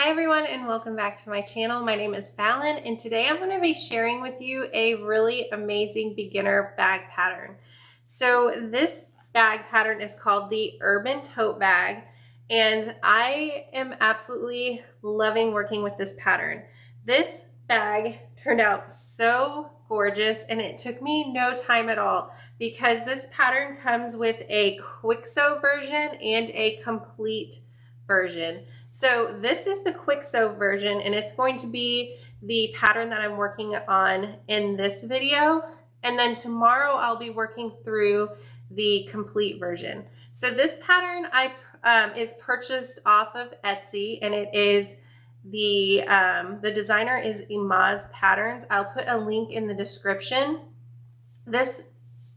Hi everyone and welcome back to my channel. My name is Fallon and today I'm going to be sharing with you a really amazing beginner bag pattern. So this bag pattern is called the Urban Tote Bag and I am absolutely loving working with this pattern. This bag turned out so gorgeous and it took me no time at all because this pattern comes with a quick sew version and a complete version. So this is the quick sew version and it's going to be the pattern that I'm working on in this video. And then tomorrow I'll be working through the complete version. So this pattern is purchased off of Etsy and it is the designer is ImazzPatterns. I'll put a link in the description. This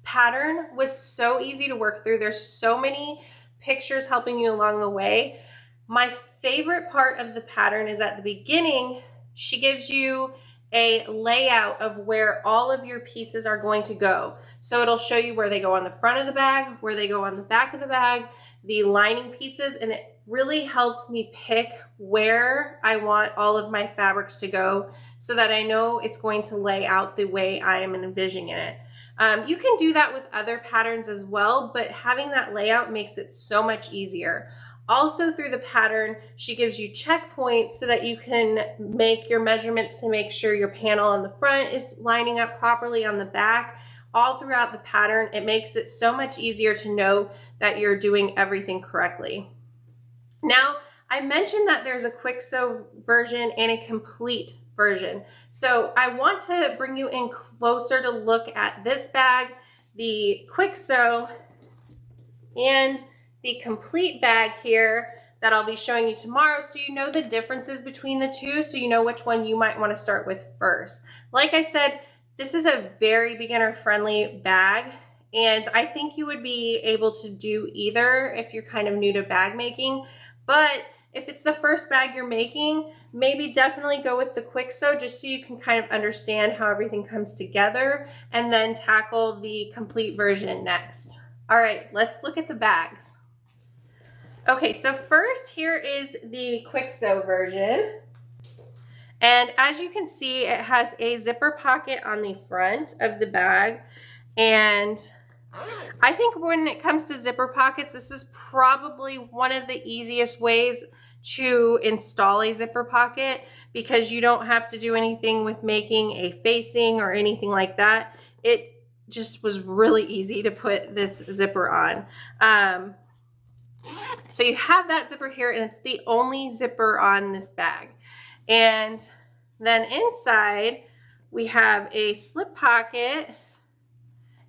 pattern was so easy to work through. There's so many pictures helping you along the way. My favorite part of the pattern is at the beginning, she gives you a layout of where all of your pieces are going to go. So it'll show you where they go on the front of the bag, where they go on the back of the bag, the lining pieces, and it really helps me pick where I want all of my fabrics to go so that I know it's going to lay out the way I am envisioning it. You can do that with other patterns as well, but having that layout makes it so much easier. Also through the pattern, she gives you checkpoints so that you can make your measurements to make sure your panel on the front is lining up properly on the back. All throughout the pattern, it makes it so much easier to know that you're doing everything correctly. Now, I mentioned that there's a quick sew version and a complete version. So I want to bring you in closer to look at this bag, the quick sew, and the complete bag here that I'll be showing you tomorrow so you know the differences between the two, so you know which one you might want to start with first. Like I said, this is a very beginner friendly bag and I think you would be able to do either if you're kind of new to bag making, but if it's the first bag you're making, maybe definitely go with the quick sew just so you can kind of understand how everything comes together and then tackle the complete version next. All right, let's look at the bags. Okay, so first here is the quick sew version. And as you can see, it has a zipper pocket on the front of the bag. And I think when it comes to zipper pockets, this is probably one of the easiest ways to install a zipper pocket because you don't have to do anything with making a facing or anything like that. It just was really easy to put this zipper on. So you have that zipper here and it's the only zipper on this bag. And then inside we have a slip pocket.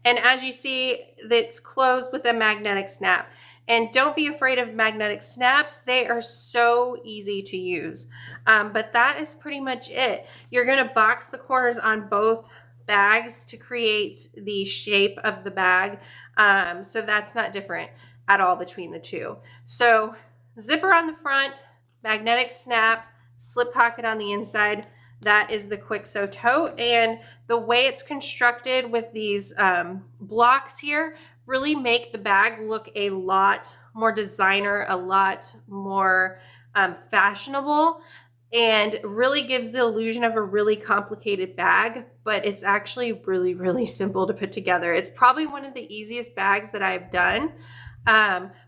And as you see, it's closed with a magnetic snap. And don't be afraid of magnetic snaps. They are so easy to use. But that is pretty much it. You're going to box the corners on both bags to create the shape of the bag. So that's not different at all between the two. So zipper on the front, magnetic snap, slip pocket on the inside. That is the quick sew tote, and the way it's constructed with these blocks here really make the bag look a lot more designer, a lot more fashionable, and really gives the illusion of a really complicated bag, but it's actually really, really simple to put together. It's probably one of the easiest bags that I've done.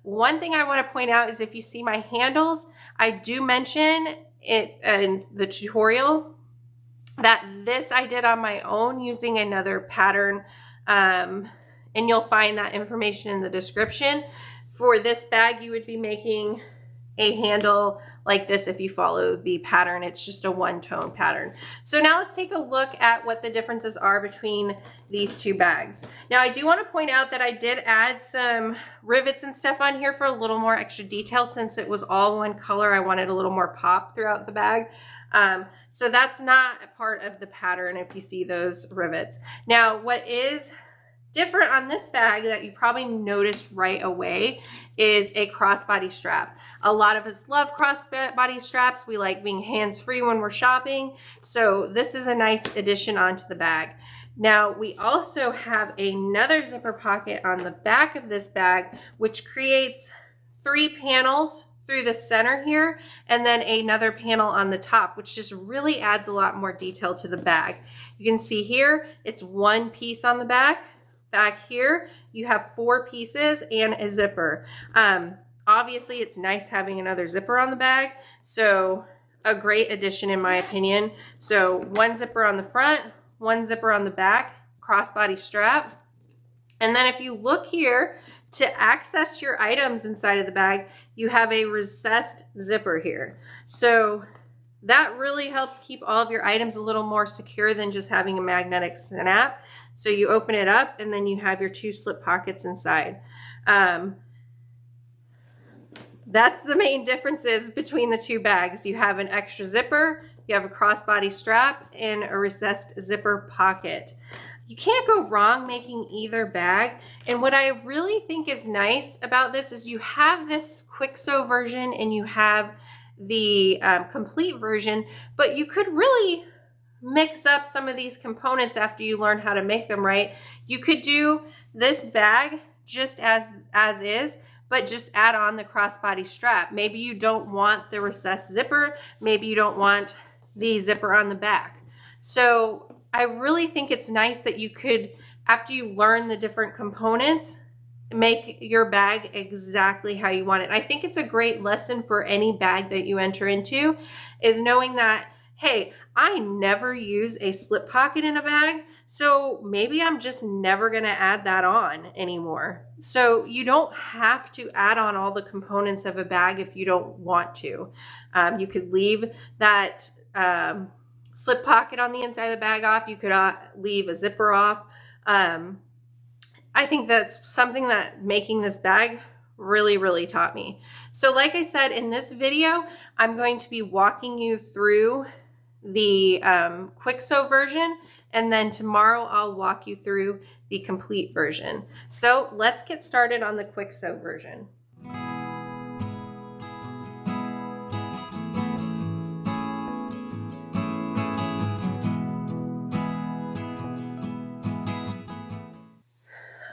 One thing I want to point out is if you see my handles, I do mention it in the tutorial that this I did on my own using another pattern, and you'll find that information in the description. For this bag, you would be making a handle like this if you follow the pattern. It's just a one-tone pattern. So now let's take a look at what the differences are between these two bags. Now I do want to point out that I did add some rivets and stuff on here for a little more extra detail. Since it was all one color, I wanted a little more pop throughout the bag. So that's not a part of the pattern if you see those rivets. Now what is different on this bag that you probably noticed right away is a crossbody strap. A lot of us love crossbody straps. We like being hands-free when we're shopping. So this is a nice addition onto the bag. Now we also have another zipper pocket on the back of this bag, which creates 3 panels through the center here, and then another panel on the top, which just really adds a lot more detail to the bag. You can see here, it's one piece on the back. Back here, you have 4 pieces and a zipper. Obviously, it's nice having another zipper on the bag, so a great addition in my opinion. So 1 zipper on the front, 1 zipper on the back, crossbody strap. And then if you look here, to access your items inside of the bag, you have a recessed zipper here. So that really helps keep all of your items a little more secure than just having a magnetic snap. So you open it up and then you have your 2 slip pockets inside. That's the main differences between the 2 bags. You have an extra zipper, you have a crossbody strap, and a recessed zipper pocket. You can't go wrong making either bag. And what I really think is nice about this is you have this quick sew version and you have the complete version, but you could really mix up some of these components after you learn how to make them right. You could do this bag just as is, but just add on the crossbody strap. Maybe you don't want the recessed zipper, maybe you don't want the zipper on the back. So I really think it's nice that you could, after you learn the different components, make your bag exactly how you want it. I think it's a great lesson for any bag that you enter into, is knowing that, hey, I never use a slip pocket in a bag, so maybe I'm just never gonna add that on anymore. So you don't have to add on all the components of a bag if you don't want to. You could leave that slip pocket on the inside of the bag off. You could leave a zipper off. I think that's something that making this bag really taught me. So like I said, in this video, I'm going to be walking you through the quick sew version, and then tomorrow I'll walk you through the complete version. So let's get started on the quick sew version.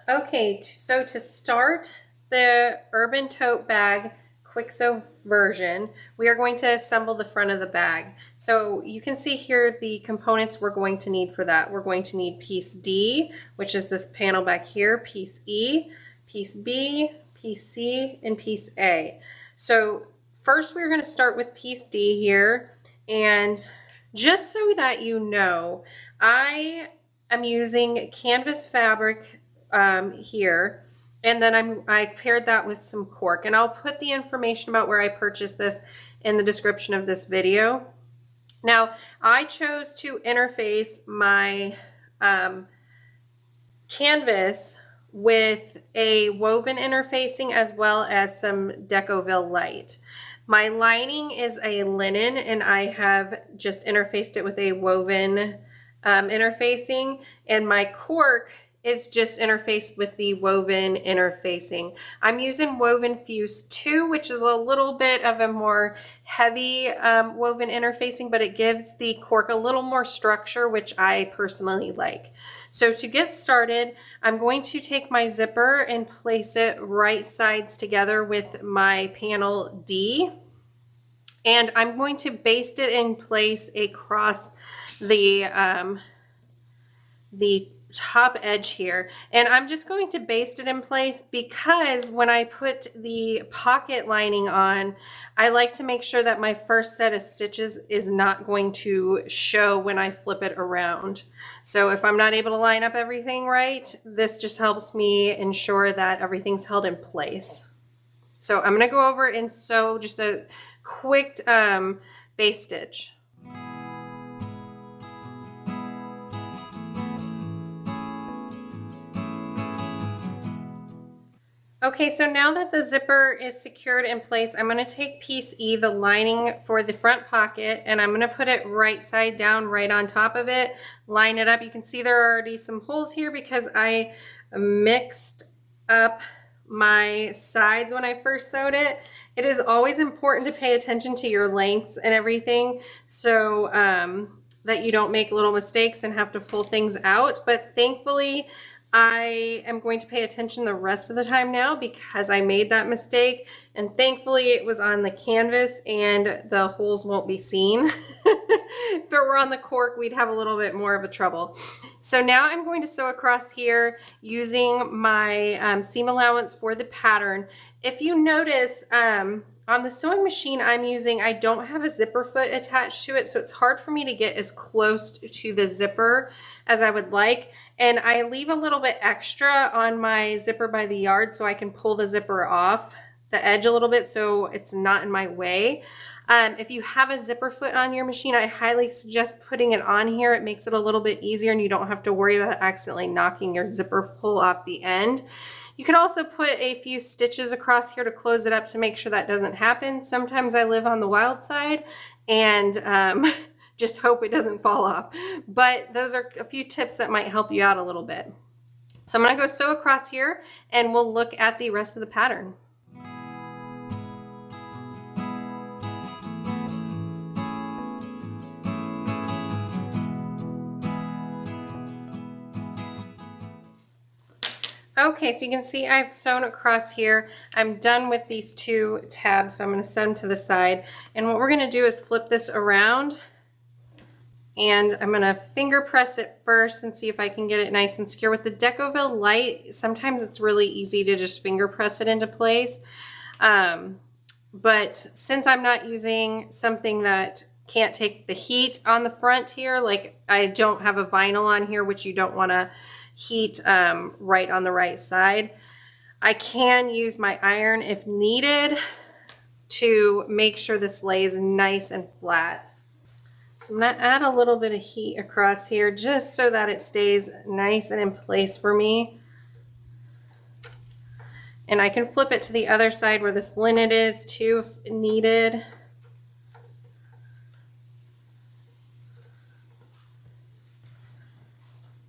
Okay, so to start the Urban Tote Bag quick sew version, we are going to assemble the front of the bag. So you can see here the components we're going to need for that. We're going to need piece D, which is this panel back here, piece E, piece B, piece C, and piece A. So first we're going to start with piece D here, and just so that you know, I am using canvas fabric here, and then I paired that with some cork, and I'll put the information about where I purchased this in the description of this video. Now I chose to interface my canvas with a woven interfacing as well as some Decoville light. My lining is a linen, and I have just interfaced it with a woven interfacing, and my cork is just interfaced with the woven interfacing. I'm using Woven Fuse 2, which is a little bit of a more heavy woven interfacing, but it gives the cork a little more structure, which I personally like. So to get started, I'm going to take my zipper and place it right sides together with my panel D, and I'm going to baste it in place across the top edge here. And I'm just going to baste it in place because when I put the pocket lining on, I like to make sure that my first set of stitches is not going to show when I flip it around. So if I'm not able to line up everything right, this just helps me ensure that everything's held in place. So I'm going to go over and sew just a quick baste stitch. Okay, so now that the zipper is secured in place, I'm going to take piece E, the lining for the front pocket, and I'm going to put it right side down right on top of it, line it up. You can see there are already some holes here because I mixed up my sides when I first sewed it. It is always important to pay attention to your lengths and everything, so that you don't make little mistakes and have to pull things out. But thankfully, I am going to pay attention the rest of the time now because I made that mistake, and thankfully it was on the canvas and the holes won't be seen. If it were on the cork, we'd have a little bit more of a trouble. So now I'm going to sew across here using my seam allowance for the pattern. If you notice, on the sewing machine I'm using, I don't have a zipper foot attached to it, so it's hard for me to get as close to the zipper as I would like. And I leave a little bit extra on my zipper by the yard so I can pull the zipper off the edge a little bit so it's not in my way. If you have a zipper foot on your machine, I highly suggest putting it on here. It makes it a little bit easier and you don't have to worry about accidentally knocking your zipper pull off the end. You could also put a few stitches across here to close it up to make sure that doesn't happen. Sometimes I live on the wild side and just hope it doesn't fall off. But those are a few tips that might help you out a little bit. So I'm going to go sew across here and we'll look at the rest of the pattern. Okay, so you can see I've sewn across here. I'm done with these two tabs, so I'm going to set them to the side. And what we're going to do is flip this around, and I'm going to finger press it first and see if I can get it nice and secure. With the Decovil light, sometimes it's really easy to just finger press it into place. But since I'm not using something that can't take the heat on the front here, like I don't have a vinyl on here, which you don't want to heat right on the right side, I can use my iron if needed to make sure this lays nice and flat. So I'm going to add a little bit of heat across here just so that it stays nice and in place for me. And I can flip it to the other side where this linen is too if needed.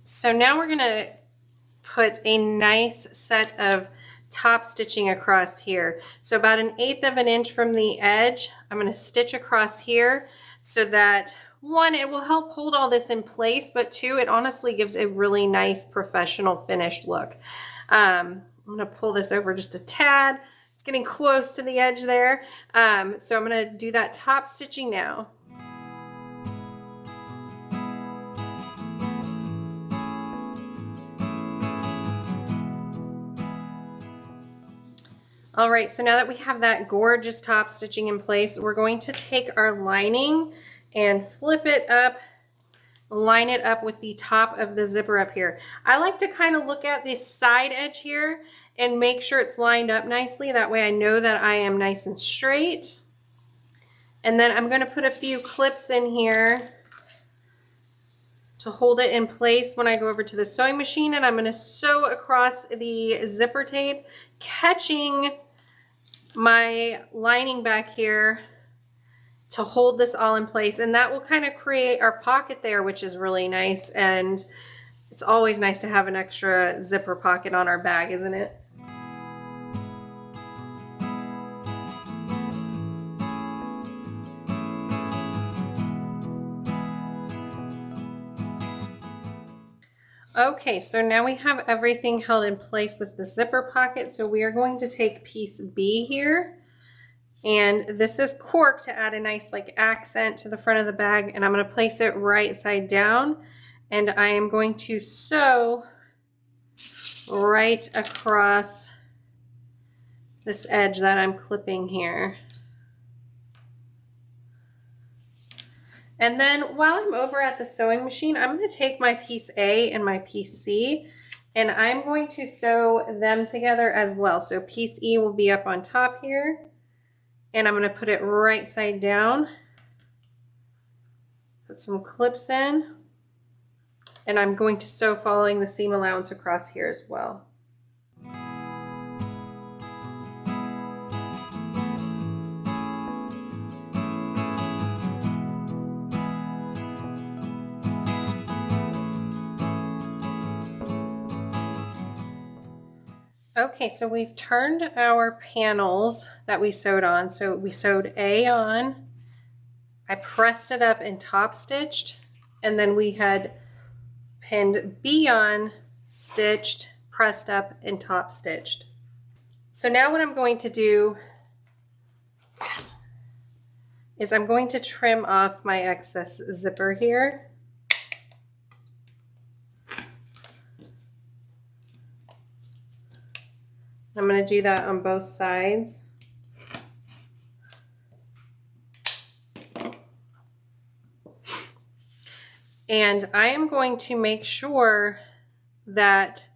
So now we're going to put a nice set of top stitching across here. So about 1/8 of an inch from the edge, I'm going to stitch across here so that, one, it will help hold all this in place, but two, it honestly gives a really nice professional finished look. I'm going to pull this over just a tad. It's getting close to the edge there. So I'm going to do that top stitching now. All right, so now that we have that gorgeous top stitching in place, we're going to take our lining and flip it up, line it up with the top of the zipper up here. I like to kind of look at this side edge here and make sure it's lined up nicely. That way I know that I am nice and straight. And then I'm going to put a few clips in here to hold it in place when I go over to the sewing machine, and I'm going to sew across the zipper tape, catching my lining back here to hold this all in place, and that will kind of create our pocket there, which is really nice. And it's always nice to have an extra zipper pocket on our bag, isn't it? Okay, so now we have everything held in place with the zipper pocket. So we are going to take piece B here, and this is cork to add a nice like accent to the front of the bag, and I'm going to place it right side down, and I am going to sew right across this edge that I'm clipping here. And then while I'm over at the sewing machine, I'm going to take my piece A and my piece C, and I'm going to sew them together as well. So piece E will be up on top here, and I'm going to put it right side down, put some clips in, and I'm going to sew following the seam allowance across here as well. Okay, so we've turned our panels that we sewed on. So we sewed A on, I pressed it up and top stitched, and then we had pinned B on, stitched, pressed up, and top stitched. So now what I'm going to do is I'm going to trim off my excess zipper here. I'm going to do that on both sides. And I am going to make sure that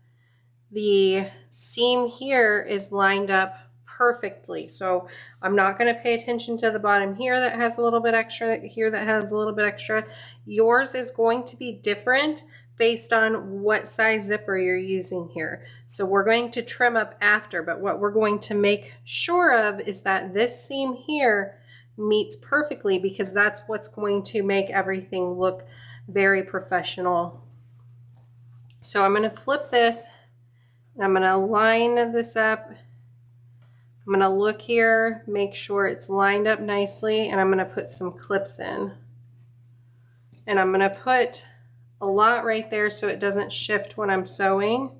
the seam here is lined up perfectly. So I'm not going to pay attention to the bottom here that has a little bit extra, here that has a little bit extra. Yours is going to be different based on what size zipper you're using here. So we're going to trim up after, but what we're going to make sure of is that this seam here meets perfectly, because that's what's going to make everything look very professional. So I'm going to flip this and I'm going to line this up. I'm going to look here, make sure it's lined up nicely, and I'm going to put some clips in. And I'm going to put a lot right there so it doesn't shift when I'm sewing.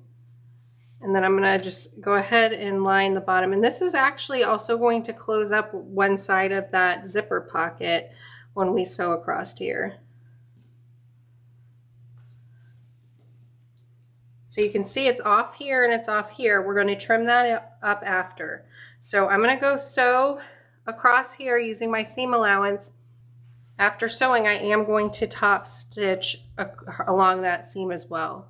And then I'm going to just go ahead and line the bottom. And this is actually also going to close up one side of that zipper pocket when we sew across here. So you can see it's off here and it's off here. We're going to trim that up after. So I'm going to go sew across here using my seam allowance. After sewing, I am going to top stitch along that seam as well.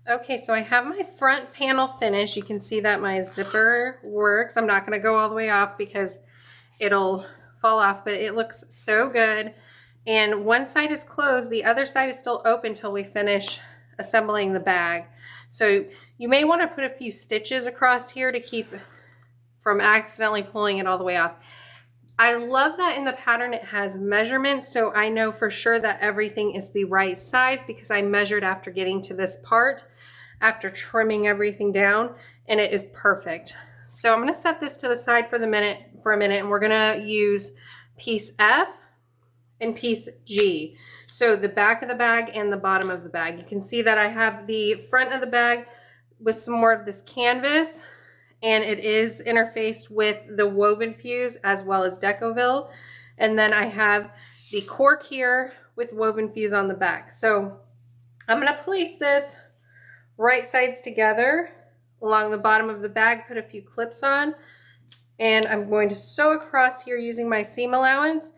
Okay, so I have my front panel finished. You can see that my zipper works. I'm not going to go all the way off because it'll fall off, but it looks so good. And one side is closed, the other side is still open until we finish assembling the bag. So you may want to put a few stitches across here to keep from accidentally pulling it all the way off. I love that in the pattern it has measurements, so I know for sure that everything is the right size because I measured after getting to this part, after trimming everything down, and it is perfect. So I'm going to set this to the side for a minute, and we're going to use piece F and piece G. So the back of the bag and the bottom of the bag. You can see that I have the front of the bag with some more of this canvas, and it is interfaced with the woven fuse as well as Decoville. And then I have the cork here with woven fuse on the back. So I'm going to place this right sides together along the bottom of the bag, put a few clips on, and I'm going to sew across here using my seam allowance.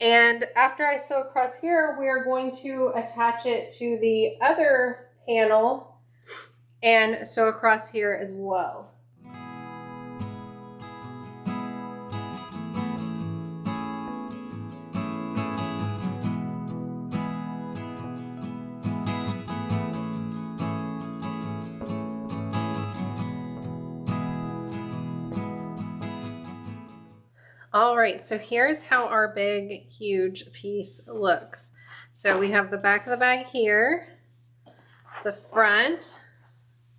And after I sew across here, we are going to attach it to the other panel and sew across here as well. All right, so here's how our big, huge piece looks. So we have the back of the bag here, the front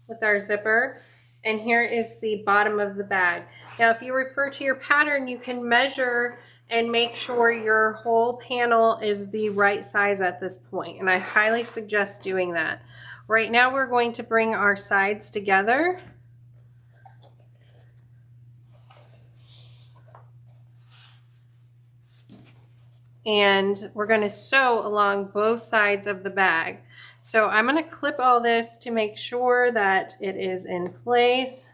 with our zipper, and here is the bottom of the bag. Now, if you refer to your pattern, you can measure and make sure your whole panel is the right size at this point, and I highly suggest doing that. Right now, we're going to bring our sides together. And we're going to sew along both sides of the bag. So I'm going to clip all this to make sure that it is in place,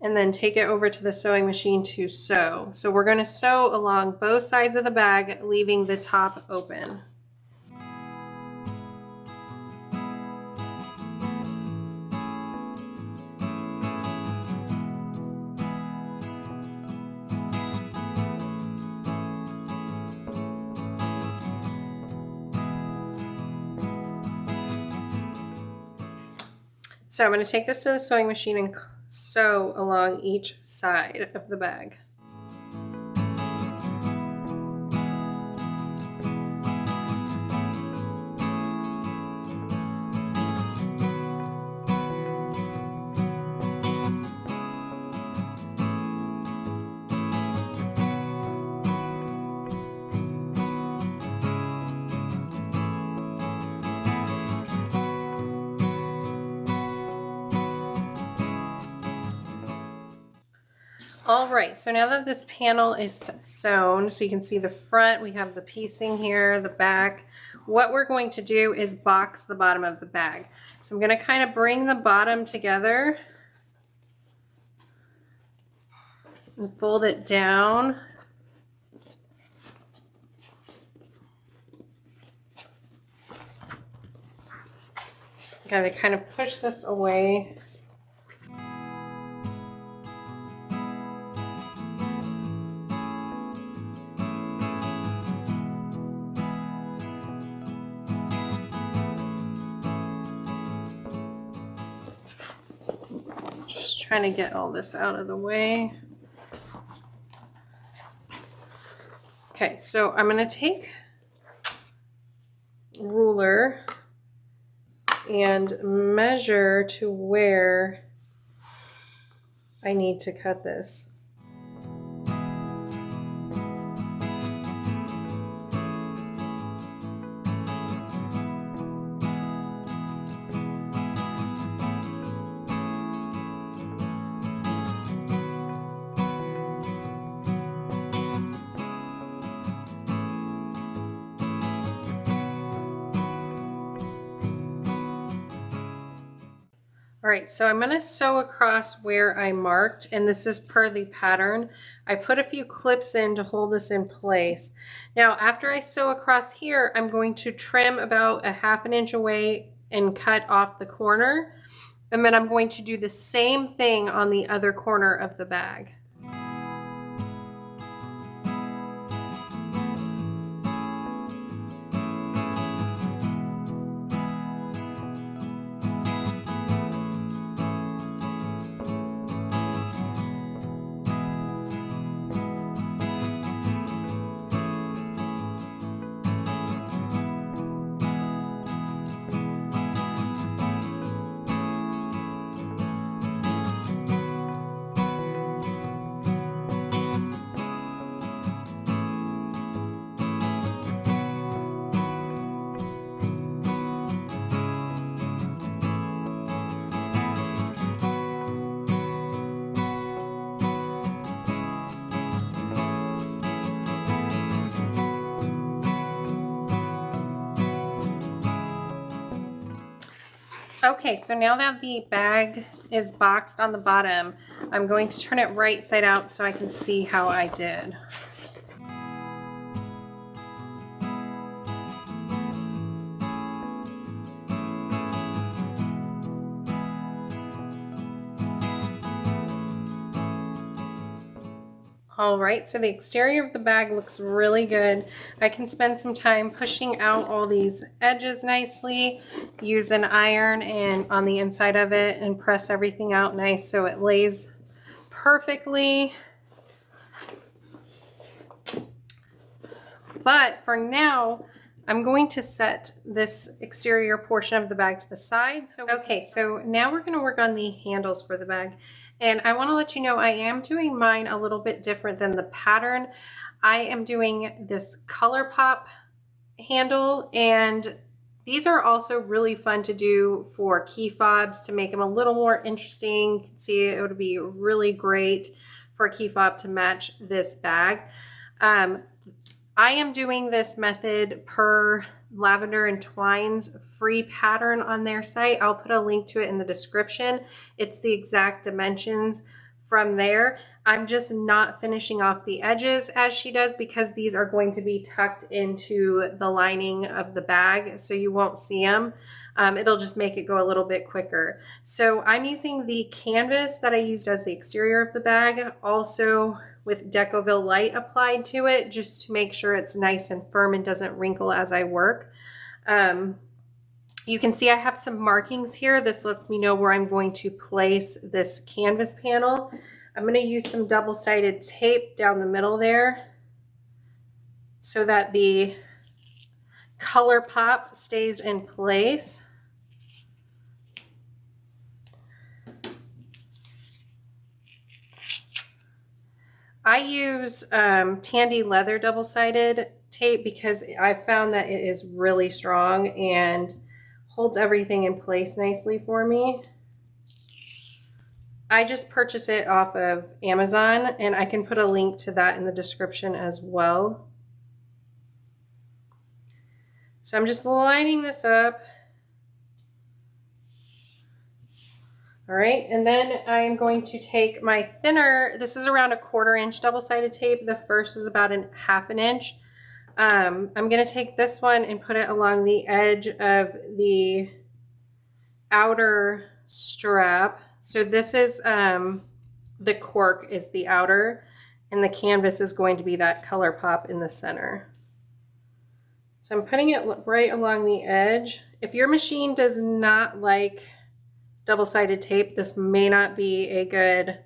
and then take it over to the sewing machine to sew. So we're going to sew along both sides of the bag, leaving the top open. So I'm going to take this to the sewing machine and sew along each side of the bag. All right, so now that this panel is sewn, so you can see the front, we have the piecing here, the back. What we're going to do is box the bottom of the bag. So I'm going to kind of bring the bottom together and fold it down. Got to kind of push this away. Just trying to get all this out of the way. Okay, so I'm going to take a ruler and measure to where I need to cut this. All right, so I'm going to sew across where I marked, and this is per the pattern. I put a few clips in to hold this in place. Now, after I sew across here, I'm going to trim about a ½ inch away and cut off the corner. And then I'm going to do the same thing on the other corner of the bag. Okay, so now that the bag is boxed on the bottom, I'm going to turn it right side out so I can see how I did. All right, so the exterior of the bag looks really good. I can spend some time pushing out all these edges nicely, use an iron and on the inside of it and press everything out nice so it lays perfectly. But for now, I'm going to set this exterior portion of the bag to the side. Okay, so now we're going to work on the handles for the bag. And I want to let you know I am doing mine a little bit different than the pattern. I am doing this color pop handle, and these are also really fun to do for key fobs to make them a little more interesting. You can see it would be really great for a key fob to match this bag. I am doing this method per Lavender and Twine's free pattern on their site. I'll put a link to it in the description. It's the exact dimensions from there. I'm just not finishing off the edges as she does because these are going to be tucked into the lining of the bag, so you won't see them. It'll just make it go a little bit quicker. So I'm using the canvas that I used as the exterior of the bag, also with Decovil Light applied to it, just to make sure it's nice and firm and doesn't wrinkle as I work. You can see I have some markings here. This lets me know where I'm going to place this canvas panel. I'm going to use some double-sided tape down the middle there so that the color pop stays in place. I use Tandy leather double-sided tape because I found that it is really strong and holds everything in place nicely for me. I just purchased it off of Amazon, and I can put a link to that in the description as well. So I'm just lining this up. All right, and then I'm going to take my thinner, this is around a 1/4 inch double-sided tape. The first was about a 1/2 inch. I'm gonna take this one and put it along the edge of the outer strap. So this is, the cork is the outer, and the canvas is going to be that color pop in the center. So I'm putting it right along the edge. If your machine does not like double-sided tape, this may not be a good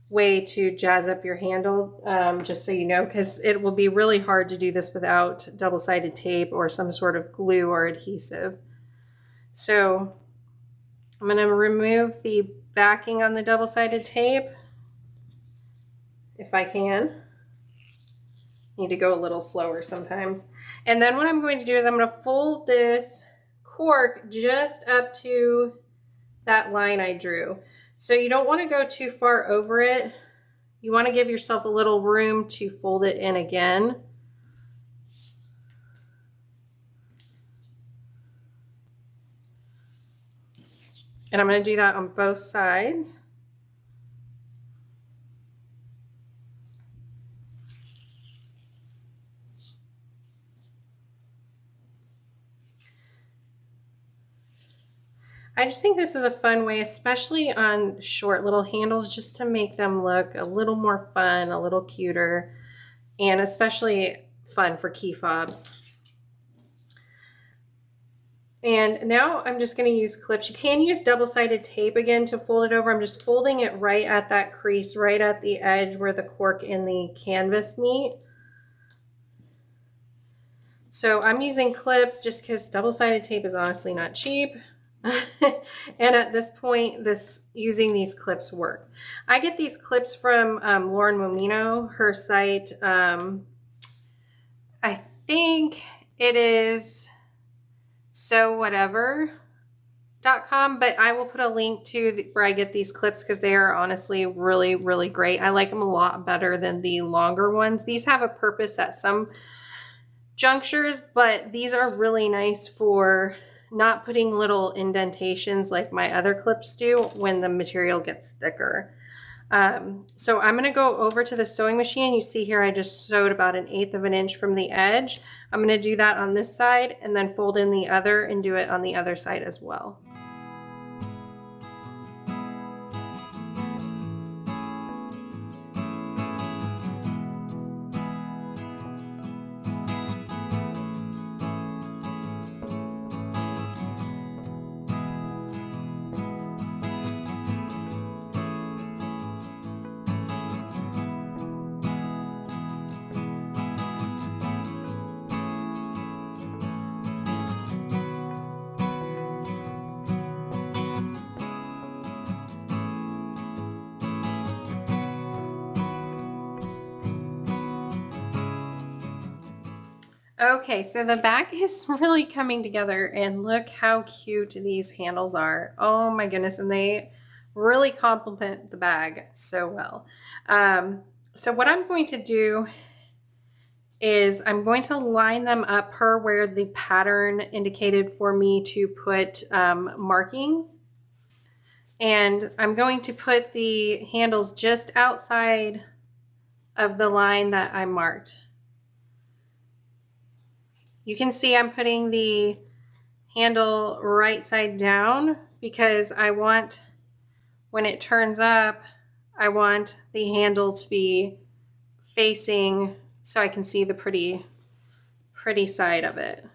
way to jazz up your handle, just so you know, because it will be really hard to do this without double-sided tape or some sort of glue or adhesive. So I'm going to remove the backing on the double-sided tape if I can. Need to go a little slower sometimes. And then what I'm going to do is I'm going to fold this cork just up to that line I drew. So you don't want to go too far over it. You want to give yourself a little room to fold it in again. And I'm going to do that on both sides. I just think this is a fun way, especially on short little handles, just to make them look a little more fun, a little cuter, and especially fun for key fobs. And now I'm just going to use clips. You can use double-sided tape again to fold it over. I'm just folding it right at that crease, right at the edge where the cork and the canvas meet. So I'm using clips just because double-sided tape is honestly not cheap. And at this point, using these clips work. I get these clips from Lauren Momino, her site. I think it is sewwhatever.com, but I will put a link to where I get these clips because they are honestly really, really great. I like them a lot better than the longer ones. These have a purpose at some junctures, but these are really nice for not putting little indentations like my other clips do when the material gets thicker. So I'm going to go over to the sewing machine. You see here I just sewed about 1/8 inch from the edge. I'm going to do that on this side and then fold in the other and do it on the other side as well. Okay, so the back is really coming together, and look how cute these handles are. Oh my goodness, and they really complement the bag so well. So what I'm going to do is I'm going to line them up per where the pattern indicated for me to put markings. And I'm going to put the handles just outside of the line that I marked. You can see I'm putting the handle right side down because I want, when it turns up, I want the handle to be facing so I can see the pretty side of it.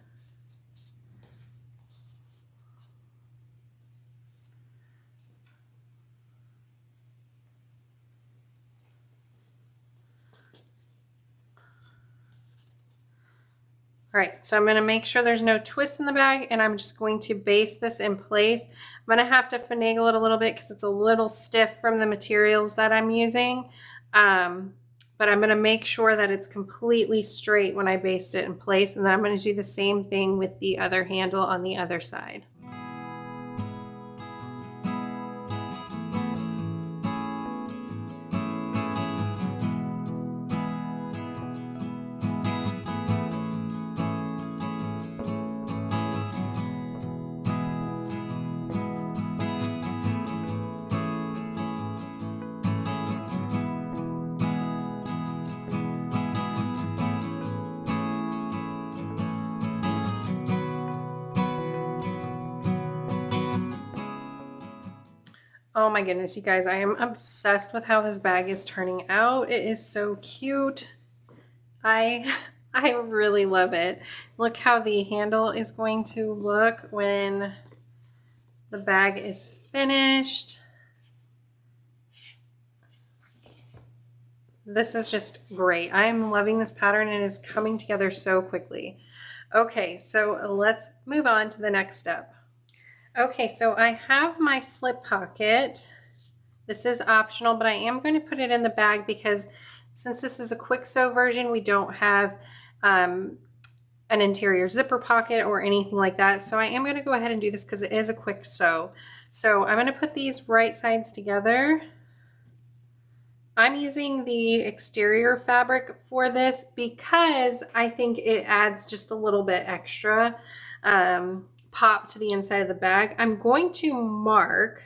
All right, so I'm going to make sure there's no twists in the bag, and I'm just going to base this in place. I'm going to have to finagle it a little bit because it's a little stiff from the materials that I'm using. But I'm going to make sure that it's completely straight when I based it in place, and then I'm going to do the same thing with the other handle on the other side. Oh my goodness, you guys, I am obsessed with how this bag is turning out. It is so cute. I really love it. Look how the handle is going to look when the bag is finished. This is just great. I am loving this pattern and it is coming together so quickly. Okay, so let's move on to the next step. Okay, so I have my slip pocket. This is optional, but I am going to put it in the bag because since this is a quick sew version, we don't have an interior zipper pocket or anything like that. So I am going to go ahead and do this because it is a quick sew. So I'm going to put these right sides together. I'm using the exterior fabric for this because I think it adds just a little bit extra pop to the inside of the bag. I'm going to mark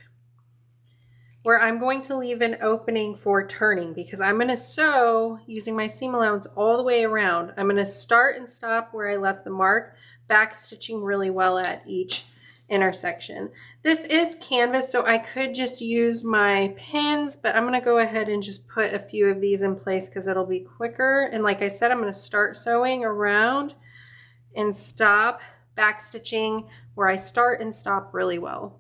where I'm going to leave an opening for turning because I'm going to sew using my seam allowance all the way around. I'm going to start and stop where I left the mark, back stitching really well at each intersection. This is canvas, so I could just use my pins, but I'm going to go ahead and just put a few of these in place because it'll be quicker. And like I said, I'm going to start sewing around and stop back stitching where I start and stop really well.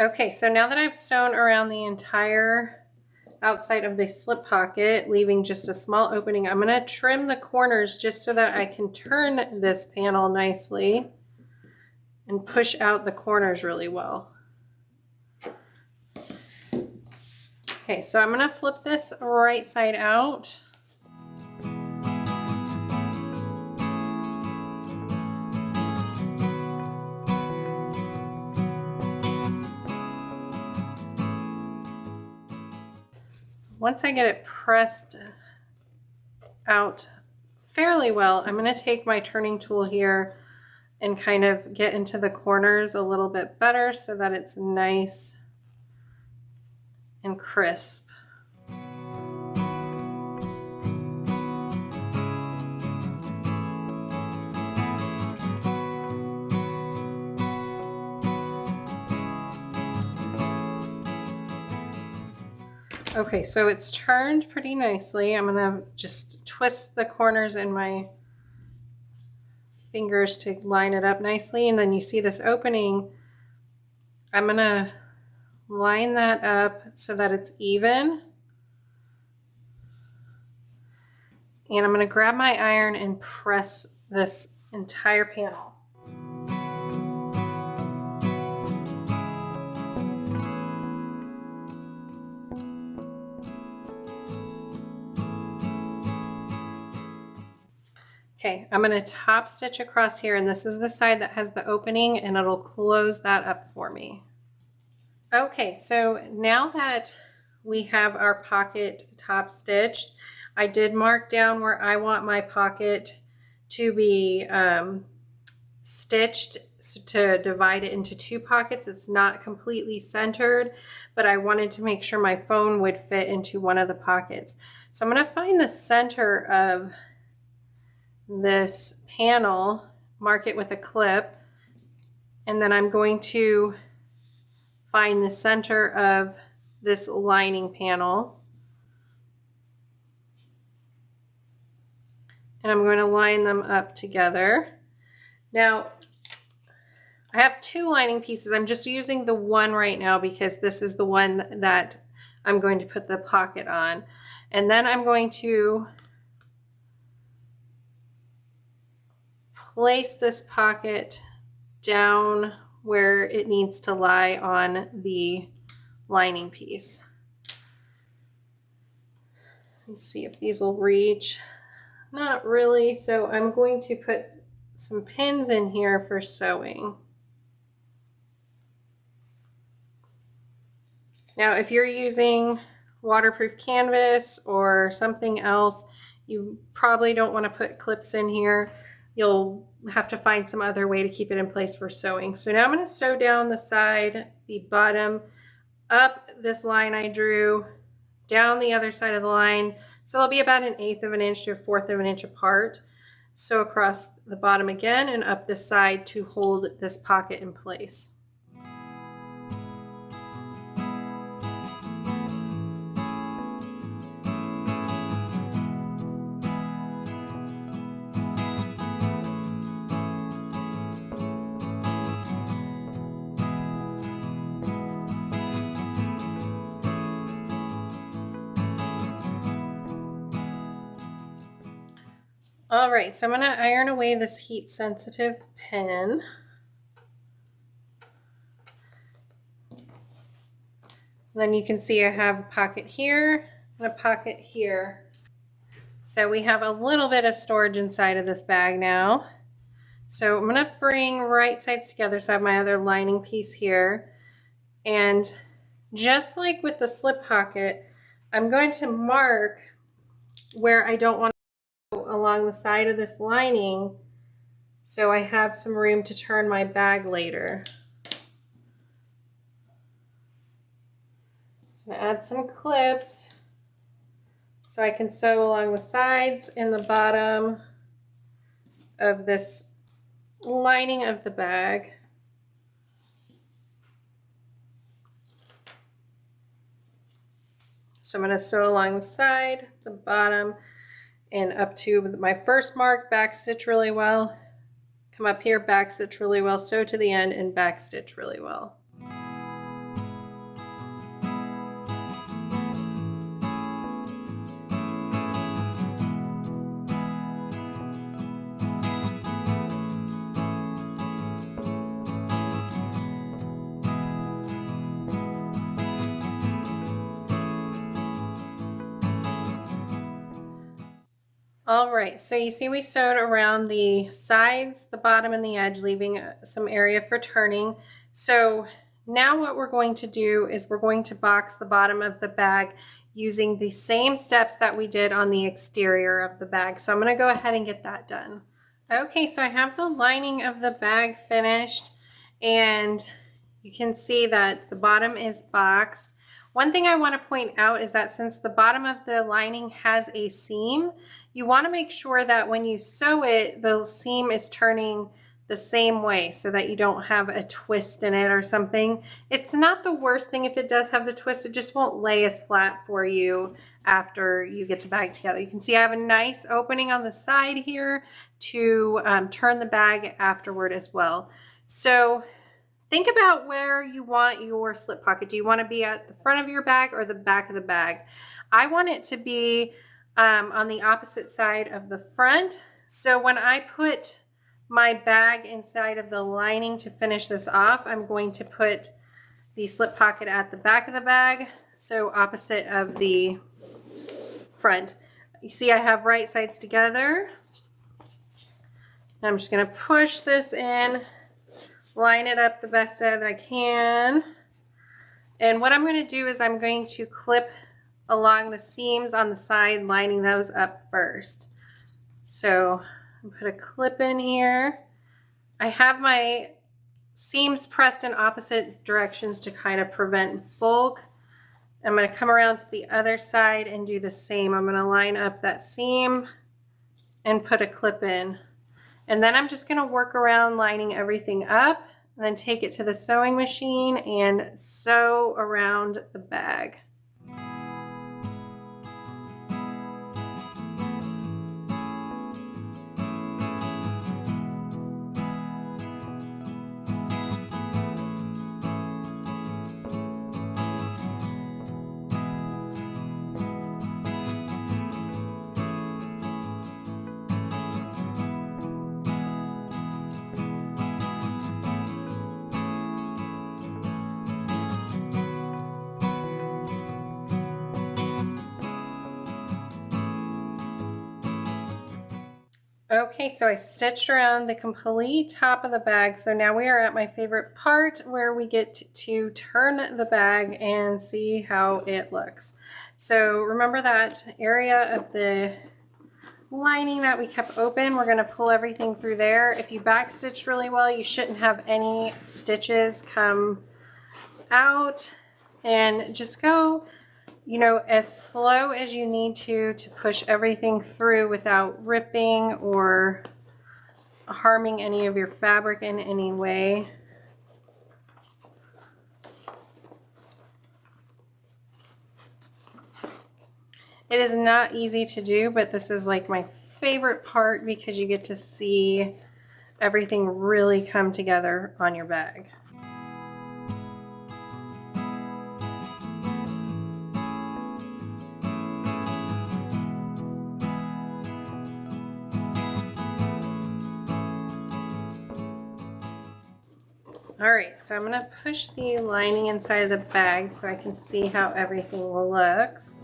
Okay, so now that I've sewn around the entire outside of the slip pocket, leaving just a small opening, I'm going to trim the corners just so that I can turn this panel nicely and push out the corners really well. Okay, so I'm going to flip this right side out. Once I get it pressed out fairly well, I'm going to take my turning tool here and kind of get into the corners a little bit better so that it's nice and crisp. Okay, so it's turned pretty nicely. I'm gonna just twist the corners in my fingers to line it up nicely, and then you see this opening. I'm gonna line that up so that it's even. And I'm gonna grab my iron and press this entire panel. Okay, I'm going to top stitch across here, and this is the side that has the opening, and it'll close that up for me. Okay, so now that we have our pocket top stitched, I did mark down where I want my pocket to be stitched to divide it into two pockets. It's not completely centered, but I wanted to make sure my phone would fit into one of the pockets. So I'm going to find the center of this panel, mark it with a clip, and then I'm going to find the center of this lining panel. And I'm going to line them up together. Now, I have two lining pieces. I'm just using the one right now because this is the one that I'm going to put the pocket on. And then I'm going to place this pocket down where it needs to lie on the lining piece. Let's see if these will reach. Not really, so I'm going to put some pins in here for sewing. Now, if you're using waterproof canvas or something else, you probably don't want to put clips in here. You'll have to find some other way to keep it in place for sewing. So now I'm going to sew down the side, the bottom, up this line I drew, down the other side of the line. So they'll be about 1/8 of an inch to 1/4 of an inch apart. Sew across the bottom again and up this side to hold this pocket in place. All right, so I'm going to iron away this heat sensitive pin. Then you can see I have a pocket here and a pocket here. So we have a little bit of storage inside of this bag now. So I'm going to bring right sides together so I have my other lining piece here. And just like with the slip pocket, I'm going to mark where I don't want to go along the side of this lining so I have some room to turn my bag later. So add some clips so I can sew along the sides and the bottom of this lining of the bag. So I'm going to sew along the side, the bottom, and up to my first mark, back stitch really well. Come up here, back stitch really well, sew to the end, and back stitch really well. All right, so you see we sewed around the sides, the bottom, and the edge, leaving some area for turning. So now what we're going to do is we're going to box the bottom of the bag using the same steps that we did on the exterior of the bag. So I'm going to go ahead and get that done. Okay, so I have the lining of the bag finished, and you can see that the bottom is boxed. One thing I want to point out is that since the bottom of the lining has a seam, you want to make sure that when you sew it, the seam is turning the same way so that you don't have a twist in it or something. It's not the worst thing if it does have the twist, it just won't lay as flat for you after you get the bag together. You can see I have a nice opening on the side here to turn the bag afterward as well. So think about where you want your slip pocket. Do you want to be at the front of your bag or the back of the bag? I want it to be on the opposite side of the front. So when I put my bag inside of the lining to finish this off, I'm going to put the slip pocket at the back of the bag, so opposite of the front. You see I have right sides together. I'm just going to push this in, line it up the best that I can. And what I'm going to do is I'm going to clip along the seams on the side, lining those up first. So I'll put a clip in here. I have my seams pressed in opposite directions to kind of prevent bulk. I'm going to come around to the other side and do the same. I'm going to line up that seam and put a clip in. And then I'm just going to work around lining everything up and then take it to the sewing machine and sew around the bag. Okay, so I stitched around the complete top of the bag. So now we are at my favorite part where we get to turn the bag and see how it looks. So remember that area of the lining that we kept open, we're going to pull everything through there. If you back stitched really well, you shouldn't have any stitches come out, and just go, you know, as slow as you need to push everything through without ripping or harming any of your fabric in any way. It is not easy to do, but this is like my favorite part because you get to see everything really come together on your bag. Alright, so I'm going to push the lining inside of the bag so I can see how everything looks.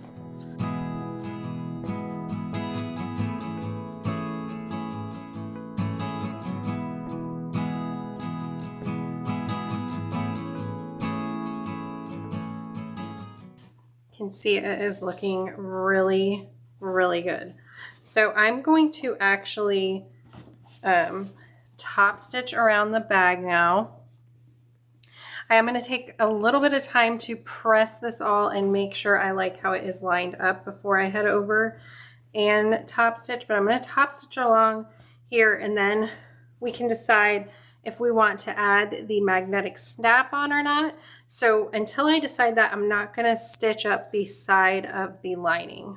You can see it is looking really, really good. So I'm going to actually top stitch around the bag now. I am going to take a little bit of time to press this all and make sure I like how it is lined up before I head over and top stitch, but I'm going to top stitch along here, and then we can decide if we want to add the magnetic snap on or not. So until I decide that, I'm not going to stitch up the side of the lining.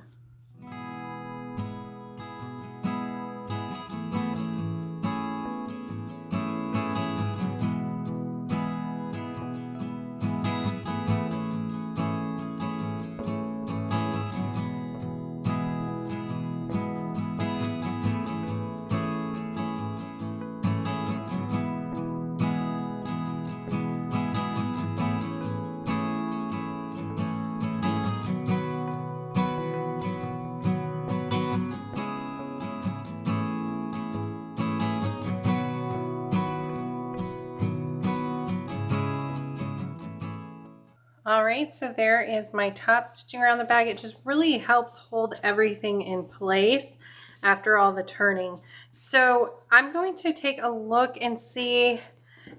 All right, so there is my top stitching around the bag. It just really helps hold everything in place after all the turning. So I'm going to take a look and see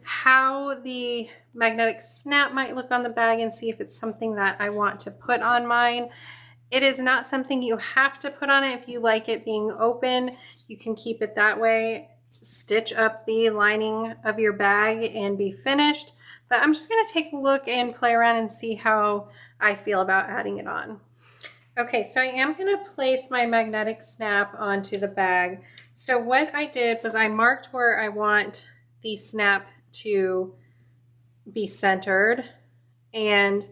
how the magnetic snap might look on the bag and see if it's something that I want to put on mine. It is not something you have to put on it. If you like it being open, you can keep it that way. Stitch up the lining of your bag and be finished. But I'm just going to take a look and play around and see how I feel about adding it on. Okay, so I am going to place my magnetic snap onto the bag. So what I did was I marked where I want the snap to be centered, and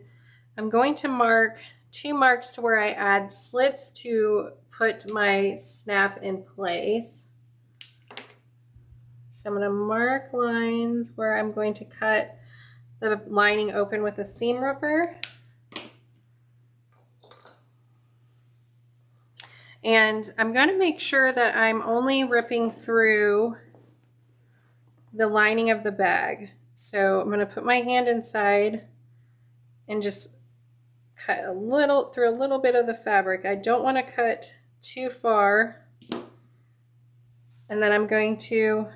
I'm going to mark 2 marks to where I add slits to put my snap in place. So I'm going to mark lines where I'm going to cut the lining open with a seam ripper. And I'm going to make sure that I'm only ripping through the lining of the bag. So I'm going to put my hand inside and just cut a little through a little bit of the fabric. I don't want to cut too far. And then I'm going to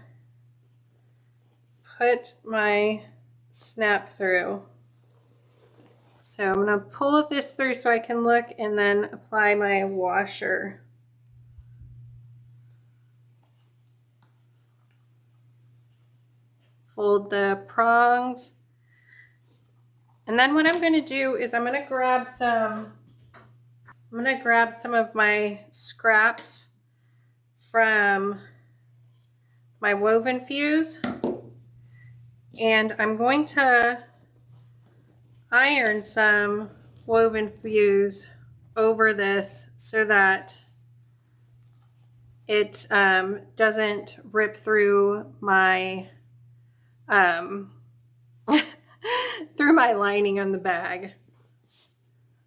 put my snap through. So I'm going to pull this through so I can look and then apply my washer. fold the prongs. And then what I'm going to do is I'm going to grab some of my scraps from my woven fuse, and I'm going to iron some woven fuse over this so that it doesn't rip through my through my lining on the bag.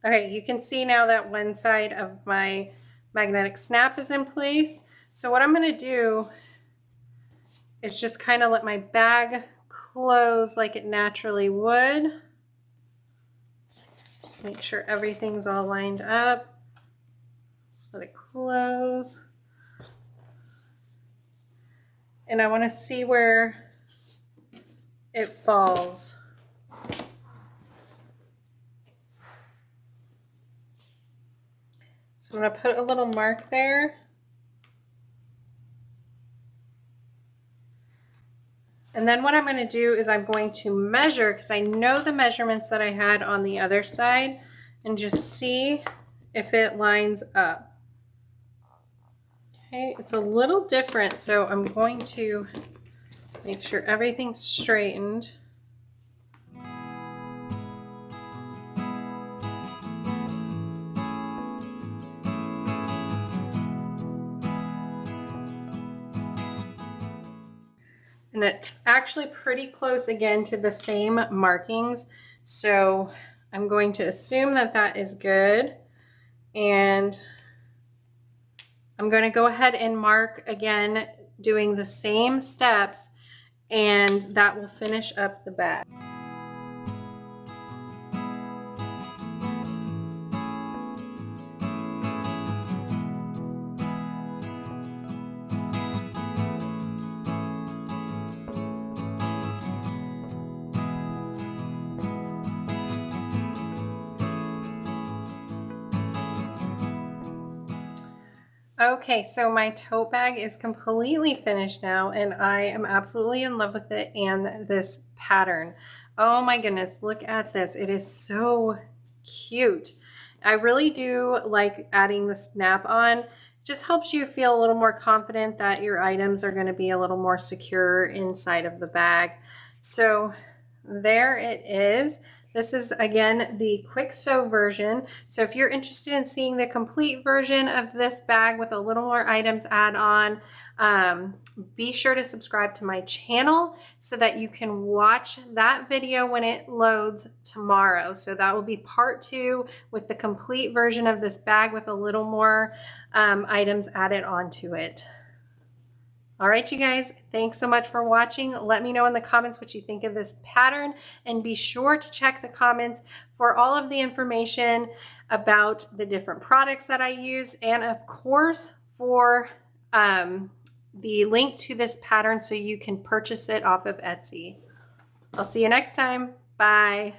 Okay, you can see now that one side of my magnetic snap is in place. So what I'm going to do is just kind of let my bag close like it naturally would. Just make sure everything's all lined up. Just let it close. And I want to see where it falls. So I'm going to put a little mark there. And then what I'm going to do is I'm going to measure, because I know the measurements that I had on the other side, and just see if it lines up. Okay, it's a little different, so I'm going to make sure everything's straightened. And it's actually pretty close again to the same markings. So I'm going to assume that that is good. And I'm going to go ahead and mark again, doing the same steps, and that will finish up the bag. Okay, so my tote bag is completely finished now, and I am absolutely in love with it and this pattern. Oh my goodness, look at this. It is so cute. I really do like adding the snap on. It just helps you feel a little more confident that your items are going to be a little more secure inside of the bag. So there it is. This is, again, the quick sew version. So if you're interested in seeing the complete version of this bag with a little more items add on, be sure to subscribe to my channel so that you can watch that video when it loads tomorrow. So that will be part 2 with the complete version of this bag with a little more items added onto it. All right, you guys, thanks so much for watching. Let me know in the comments what you think of this pattern, and be sure to check the comments for all of the information about the different products that I use, and of course for the link to this pattern so you can purchase it off of Etsy. I'll see you next time. Bye.